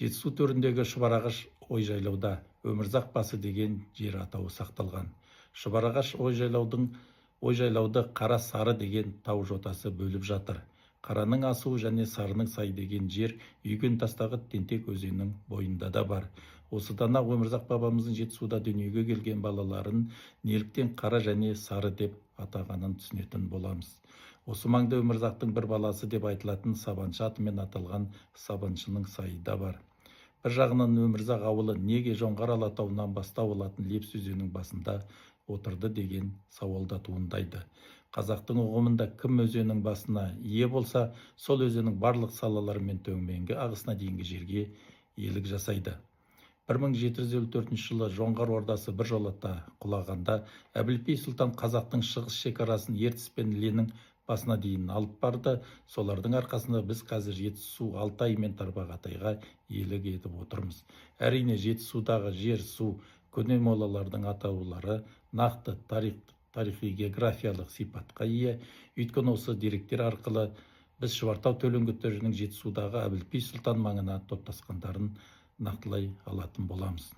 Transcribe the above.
Жетісу төріндегі Шұбарағаш ой-жайлауда Өмірзақ басы деген жер атауы сақталған. Шұбарағаш ой-жайлауды Қара Сары деген тау жотасы бөліп жатыр. Қараның асуы және Сарының сай деген жер Үйген тастағы Тентек өзенінің бойында да бар. Осыдан ақ Өмірзақ бабамыздың Жетісуда дүниеге келген балаларын неліктен Қара және Сары деп атағанын түсінетін боламыз. Осы маңда Өмірзақтың бір баласы деп айтылатын Сабаншы атымен аталған Сабаншының сайы да бар. Бір жағынан Өмірзақ ауылы неге Жоңғар алатауынан бастау алатын Лепс өзенінің басында отырды деген сауал да туындайды. Қазақтың ұғымында кім өзеннің басына ие болса, сол өзеннің барлық салалары мен төменгі ағысына дейінгі жерге иелік жасайды. 1754 жылы Жоңғар ордасы біржолата құлағанда Әбілпей сұлтан қазақтың шығыс шекарасын Ертіс пен Іленің басына дейін алып барды. Солардың арқасында біз қазір Жетісу, Алтай мен Тарбағатайға иелік етіп отырмыз. Әрине, Жетісудағы жер, су, көне молалардың атаулары нақты тарихи-географиялық сипатқа ие. Өйткені осы деректер арқылы біз Шұбартау төлеңгіттерінің Жетісудағы Әбілпей сұлтан маңына топтасқандарын нақтылай алатын боламыз.